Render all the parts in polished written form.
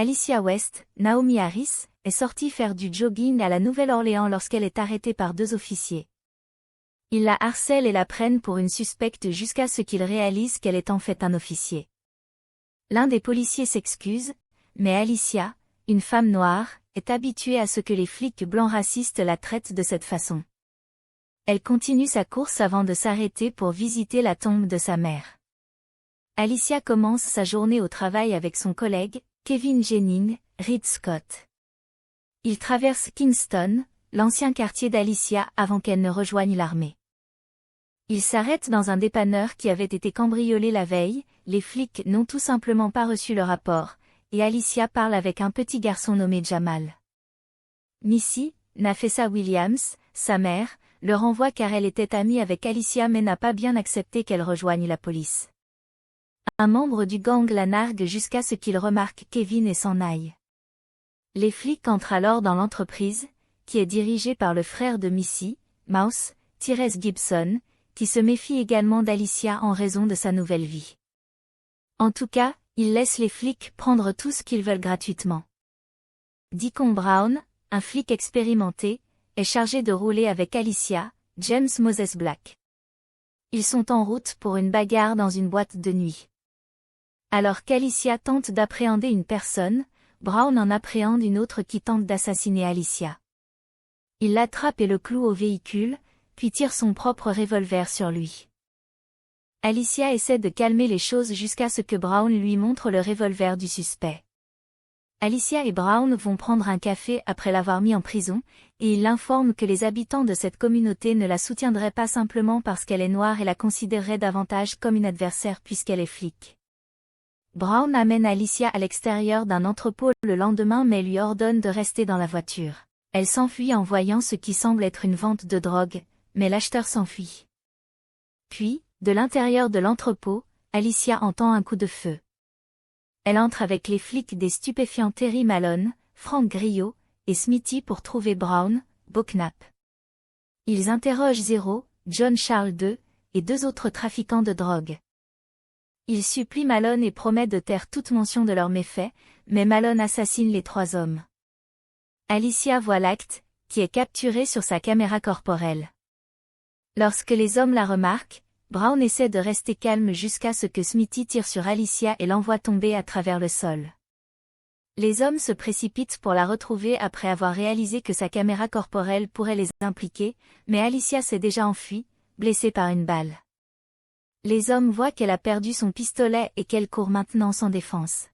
Alicia West, Naomi Harris, est sortie faire du jogging à la Nouvelle-Orléans lorsqu'elle est arrêtée par 2 officiers. Ils la harcèlent et la prennent pour une suspecte jusqu'à ce qu'ils réalisent qu'elle est en fait un officier. L'un des policiers s'excuse, mais Alicia, une femme noire, est habituée à ce que les flics blancs racistes la traitent de cette façon. Elle continue sa course avant de s'arrêter pour visiter la tombe de sa mère. Alicia commence sa journée au travail avec son collègue, Kevin Jennings, Reed Scott. Ils traversent Kingston, l'ancien quartier d'Alicia avant qu'elle ne rejoigne l'armée. Ils s'arrêtent dans un dépanneur qui avait été cambriolé la veille, les flics n'ont tout simplement pas reçu le rapport, et Alicia parle avec un petit garçon nommé Jamal. Missy, Nafessa Williams, sa mère, le renvoie car elle était amie avec Alicia mais n'a pas bien accepté qu'elle rejoigne la police. Un membre du gang la nargue jusqu'à ce qu'il remarque Kevin et s'en aille. Les flics entrent alors dans l'entreprise, qui est dirigée par le frère de Missy, Mouse, Tyrese Gibson, qui se méfie également d'Alicia en raison de sa nouvelle vie. En tout cas, ils laissent les flics prendre tout ce qu'ils veulent gratuitement. Deacon Brown, un flic expérimenté, est chargé de rouler avec Alicia, James Moses Black. Ils sont en route pour une bagarre dans une boîte de nuit. Alors qu'Alicia tente d'appréhender une personne, Brown en appréhende une autre qui tente d'assassiner Alicia. Il l'attrape et le cloue au véhicule, puis tire son propre revolver sur lui. Alicia essaie de calmer les choses jusqu'à ce que Brown lui montre le revolver du suspect. Alicia et Brown vont prendre un café après l'avoir mis en prison, et il l'informe que les habitants de cette communauté ne la soutiendraient pas simplement parce qu'elle est noire et la considéreraient davantage comme une adversaire puisqu'elle est flic. Brown amène Alicia à l'extérieur d'un entrepôt le lendemain mais lui ordonne de rester dans la voiture. Elle s'enfuit en voyant ce qui semble être une vente de drogue, mais l'acheteur s'enfuit. Puis, de l'intérieur de l'entrepôt, Alicia entend un coup de feu. Elle entre avec les flics des stupéfiants Terry Malone, Frank Grillo, et Smithy pour trouver Brown, Beauknap. Ils interrogent Zero, John Charles II, et 2 autres trafiquants de drogue. Ils supplient Malone et promettent de taire toute mention de leurs méfaits, mais Malone assassine les 3 hommes. Alicia voit l'acte, qui est capturé sur sa caméra corporelle. Lorsque les hommes la remarquent, Brown essaie de rester calme jusqu'à ce que Smithy tire sur Alicia et l'envoie tomber à travers le sol. Les hommes se précipitent pour la retrouver après avoir réalisé que sa caméra corporelle pourrait les impliquer, mais Alicia s'est déjà enfuie, blessée par une balle. Les hommes voient qu'elle a perdu son pistolet et qu'elle court maintenant sans défense.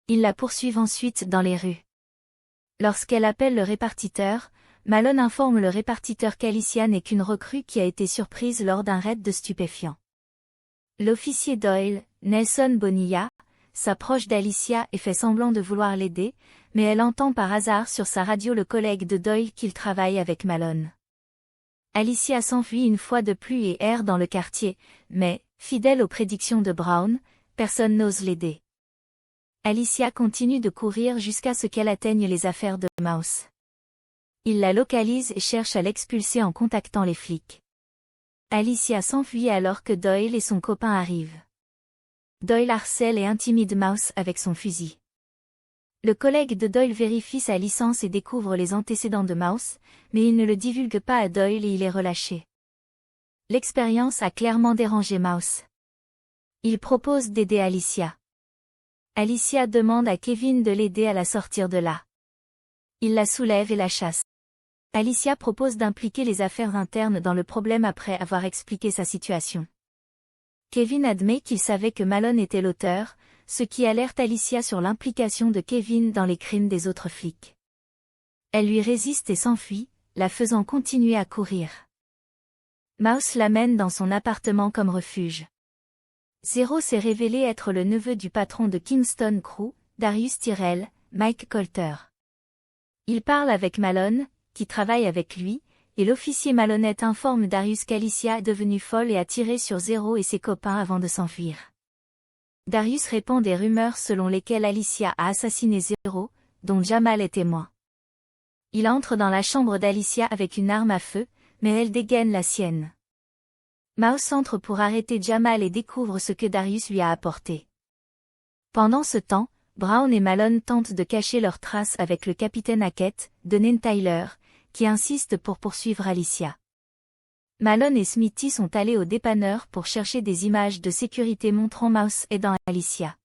Ils la poursuivent ensuite dans les rues. Lorsqu'elle appelle le répartiteur, Malone informe le répartiteur qu'Alicia n'est qu'une recrue qui a été surprise lors d'un raid de stupéfiants. L'officier Doyle, Nelson Bonilla, s'approche d'Alicia et fait semblant de vouloir l'aider, mais elle entend par hasard sur sa radio le collègue de Doyle qu'il travaille avec Malone. Alicia s'enfuit une fois de plus et erre dans le quartier, mais, fidèle aux prédictions de Brown, personne n'ose l'aider. Alicia continue de courir jusqu'à ce qu'elle atteigne les affaires de Mouse. Il la localise et cherche à l'expulser en contactant les flics. Alicia s'enfuit alors que Doyle et son copain arrivent. Doyle harcèle et intimide Mouse avec son fusil. Le collègue de Doyle vérifie sa licence et découvre les antécédents de Mouse, mais il ne le divulgue pas à Doyle et il est relâché. L'expérience a clairement dérangé Mouse. Il propose d'aider Alicia. Alicia demande à Kevin de l'aider à la sortir de là. Il la soulève et la chasse. Alicia propose d'impliquer les affaires internes dans le problème après avoir expliqué sa situation. Kevin admet qu'il savait que Malone était l'auteur, ce qui alerte Alicia sur l'implication de Kevin dans les crimes des autres flics. Elle lui résiste et s'enfuit, la faisant continuer à courir. Mouse l'amène dans son appartement comme refuge. Zero s'est révélé être le neveu du patron de Kingston Crew, Darius Tyrell, Mike Colter. Il parle avec Malone, qui travaille avec lui, et l'officier malhonnête informe Darius qu'Alicia est devenue folle et a tiré sur Zero et ses copains avant de s'enfuir. Darius répand des rumeurs selon lesquelles Alicia a assassiné Zero, dont Jamal est témoin. Il entre dans la chambre d'Alicia avec une arme à feu, mais elle dégaine la sienne. Mouse entre pour arrêter Jamal et découvre ce que Darius lui a apporté. Pendant ce temps, Brown et Malone tentent de cacher leurs traces avec le capitaine Hackett, de Nen Tyler, qui insiste pour poursuivre Alicia. Malone et Smitty sont allés au dépanneur pour chercher des images de sécurité montrant Mouse aidant Alicia.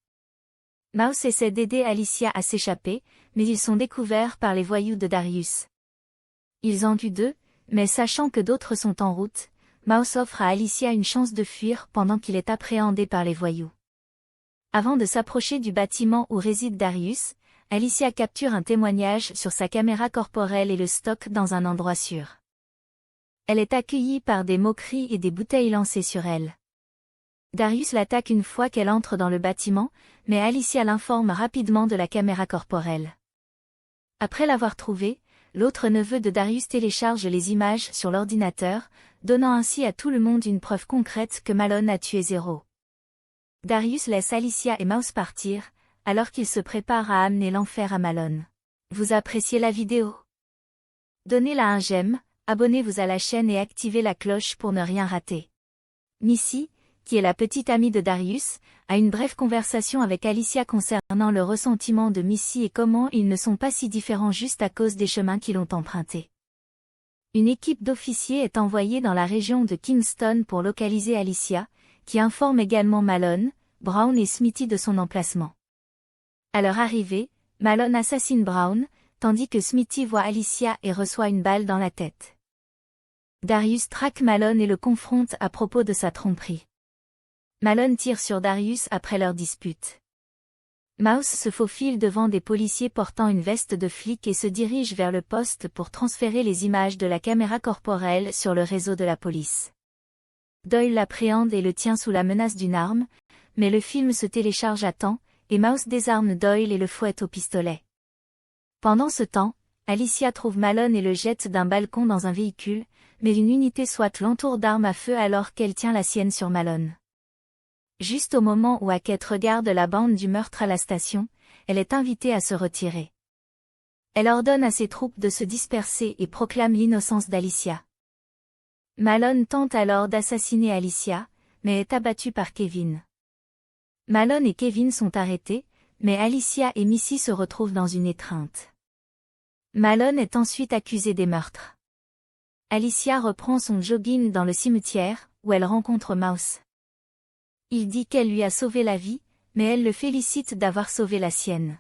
Mouse essaie d'aider Alicia à s'échapper, mais ils sont découverts par les voyous de Darius. Ils en tuent deux, mais sachant que d'autres sont en route, Mouse offre à Alicia une chance de fuir pendant qu'il est appréhendé par les voyous. Avant de s'approcher du bâtiment où réside Darius, Alicia capture un témoignage sur sa caméra corporelle et le stocke dans un endroit sûr. Elle est accueillie par des moqueries et des bouteilles lancées sur elle. Darius l'attaque une fois qu'elle entre dans le bâtiment, mais Alicia l'informe rapidement de la caméra corporelle. Après l'avoir trouvée, l'autre neveu de Darius télécharge les images sur l'ordinateur, donnant ainsi à tout le monde une preuve concrète que Malone a tué Zero. Darius laisse Alicia et Mouse partir, alors qu'il se prépare à amener l'enfer à Malone. Vous appréciez la vidéo? Donnez-la un j'aime, abonnez-vous à la chaîne et activez la cloche pour ne rien rater. Missy, qui est la petite amie de Darius, a une brève conversation avec Alicia concernant le ressentiment de Missy et comment ils ne sont pas si différents juste à cause des chemins qu'ils ont empruntés. Une équipe d'officiers est envoyée dans la région de Kingston pour localiser Alicia, qui informe également Malone, Brown et Smitty de son emplacement. À leur arrivée, Malone assassine Brown, tandis que Smitty voit Alicia et reçoit une balle dans la tête. Darius traque Malone et le confronte à propos de sa tromperie. Malone tire sur Darius après leur dispute. Mouse se faufile devant des policiers portant une veste de flic et se dirige vers le poste pour transférer les images de la caméra corporelle sur le réseau de la police. Doyle l'appréhende et le tient sous la menace d'une arme, mais le film se télécharge à temps, et Mouse désarme Doyle et le fouette au pistolet. Pendant ce temps, Alicia trouve Malone et le jette d'un balcon dans un véhicule, mais une unité SWAT l'entoure d'armes à feu alors qu'elle tient la sienne sur Malone. Juste au moment où Hackett regarde la bande du meurtre à la station, elle est invitée à se retirer. Elle ordonne à ses troupes de se disperser et proclame l'innocence d'Alicia. Malone tente alors d'assassiner Alicia, mais est abattu par Kevin. Malone et Kevin sont arrêtés, mais Alicia et Missy se retrouvent dans une étreinte. Malone est ensuite accusé des meurtres. Alicia reprend son jogging dans le cimetière, où elle rencontre Mouse. Il dit qu'elle lui a sauvé la vie, mais elle le félicite d'avoir sauvé la sienne.